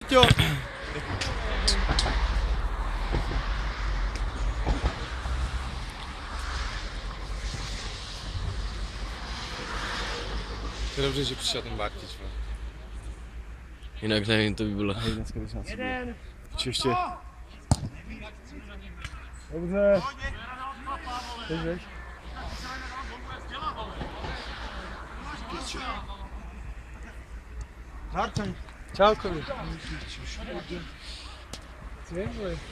Peťo! To je dobře, že přišel ten Bartič. Jinak nevím, to by bylo. Jeden! Ještě. Dobře. Teď Martin. Čaukovi.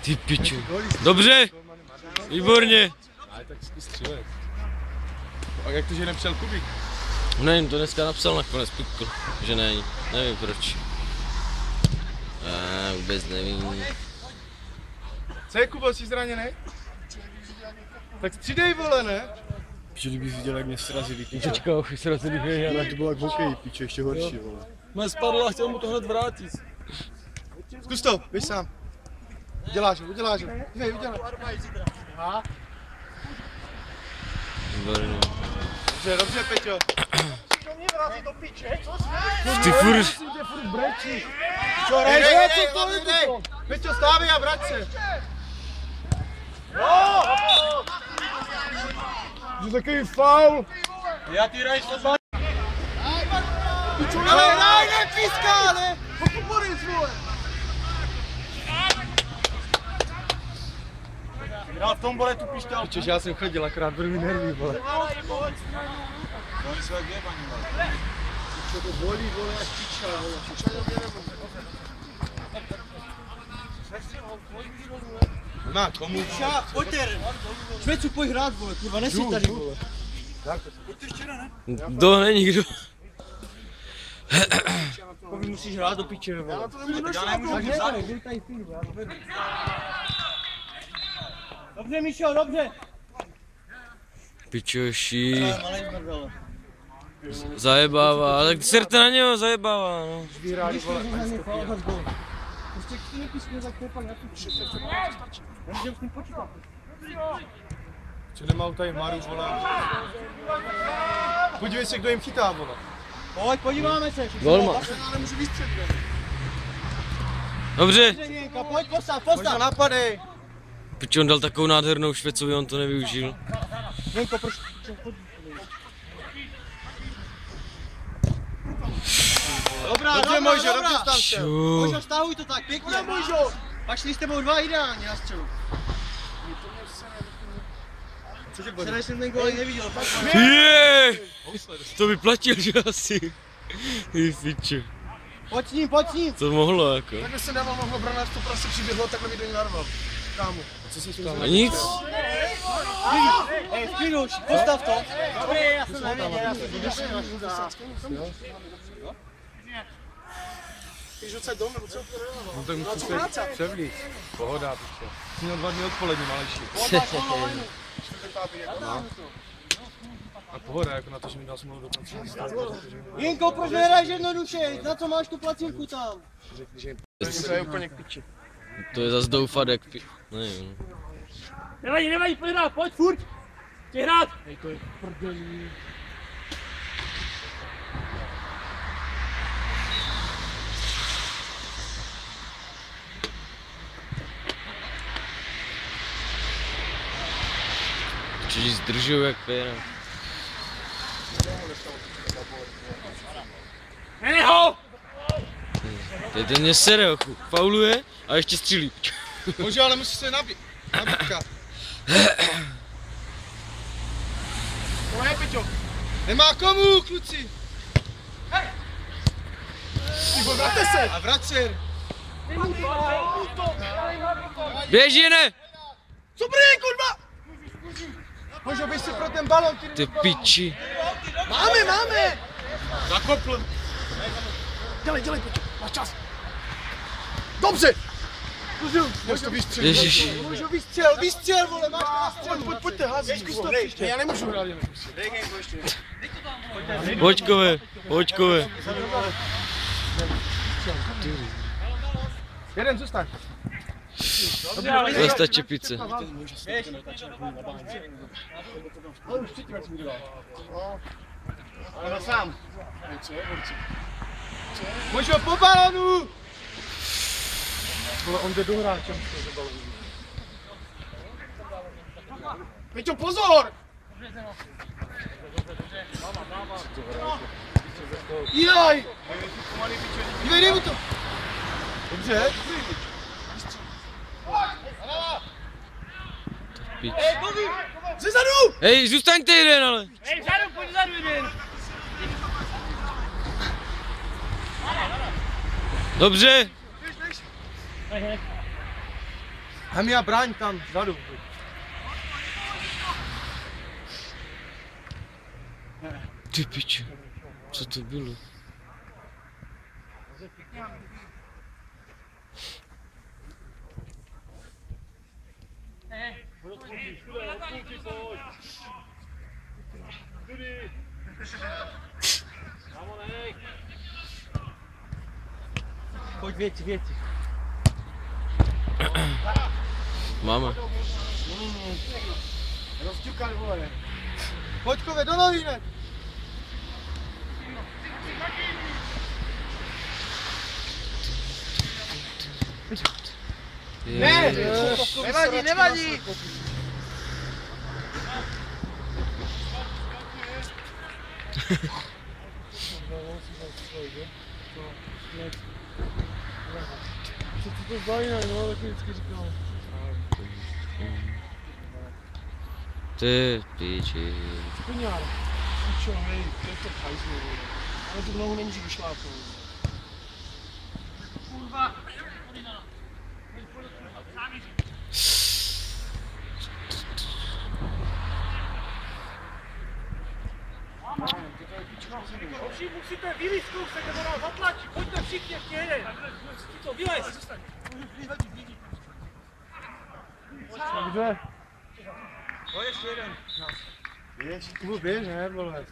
Ty piču. Dobře. Výborně. Ale tak zkus střílet. A jak to, že nepřijel Kubík? Nevím, to dneska napsal nakonec Pikl, že není. Nevím proč. Vůbec nevím. Co je, Kubo, jsi zraněný? Tak střídej, vole, ne? Piče, kdybych viděl, jak mě srazili. Počkej, už srazili hej, Ale to bylo jak hokej, piče, ještě horší, vole. Mě spadl a chtěl mu to hned vrátit. Zkus to, běž sám. Uděláš ho. Dívej, uděláš. Aha. Výborně. Dobře, Peťo. Ty furt. Čo, rej, Peťo, stávej a vrať se. Je takový faul. Já ty hraješ to Ale hraj, nepíská, ale. Pokuporis, vole. Já v tom bole tu pišťal. Pičo, já jsem chodil, akorát budu mi nervy, vole. To je své děbaní, vole. Pičo, to bolí, vole, až pička, vole. Má, komu? Pojďte, Švecu, pojď hrát, vole, kurva, nesi tady, vole. Pojďte včera, ne? Dohne nikdo. Vy musíš hrát do piče, vole. Já na to nemůžu Dobře, Míšo, dobře. Pičoši. Zajebává, tak serte na něho, zajebává, no. Vyhráli, vole, Prostě ty nepískne za ktepan, já tu přijde. Nemůžem s ním počítat. Co nemá tady Maru, vole. Podívej se, kdo jim chytá, vole. Pojď, podíváme se. Golman. Já nemůžu vystřelit. Dobře. Pojď, postav. Možná napadej. Pič, on dal takovou nádhernou švecovi, on to nevyužil. Jenko, proč? Dobrá, Dobře, Mojžo, dobře stav se. Mojžo, stahuj to tak, pěkně. Mojžo. Pak šli s tebou dva ideálně na střelu. Včera jsem ten gól neviděl. Jej! To by platil, že asi. Ty piče. Pojď s ním. To mohlo jako. Takhle se dával, mohlo branář to prostě přiběhlo a takhle mi do ní narval. Kámo, co se stalo? A nic. Hej, Spinuš, postav to. Já jsem nevěděl, Chceš odsaď dom, nebo co? No tak musíš se převlít. Pohoda, piče. Jsi měl 2 dny odpolední, malejší. No. A pohoda, jako na to, že mi dal smlouvu do konce. Jinko, proč nehraješ jednoduše? Na co máš tu placinku tam? To je úplně k piči. To je zas doufat jak nevím. Nevadí, pojď hrát, pojď furt. Chci hrát. Hej, to je prdelí. Čiže zdržuju jak péra. Neho! Ten mě sere, fauluje a ještě střílí. Bože, ale musíš se nabídka. To je, Peťo. Nemá komu, kluci. Hej! Vraťte se! A vrať se! Běží, ne! Dobrý, kurva! Bože, běž si pro ten balon, Ty piči. Máme! Zakopl. Dělej, Peťo, máš čas. Dobře! Můžu vystřelit. Ježiš. Můžu vystřel, vole, máš to na střelu. Pojďte, hází, zkus to příště. Já nemůžu hrát jenom. Hoďkové. Jeden zůstaň. Zasta čepice. Ale sám. Můžu po balonu! Vole, on jde do hráče, musím to balovat. Peťo, pozor! Jaj! Dívej mu to! Dobře. Pič. Ze zadu! Hej, zůstaňte jeden, ale. Hej, vzadu, pojď vzadu jeden! Dobře. Hamia, bráň tam, vzadu. Ty piče. Co to bylo? Pojď věci. Máme. Rozťukal, vole. Pojď, kove, do nohy hned. Ne, nevadí. Co to zdá jinak, no, tak vždycky říkal. Ty piči. Špiňár. Pičo, hej, to je to hajzlo, ale tu nohu nemůžu vyšlápnout. Kurva. Musíte vylít kousek, nebo nás zatlačí, pojďte všichni ještě jeden. Co, vylez. Dobře. Běž, běž, ne, vole.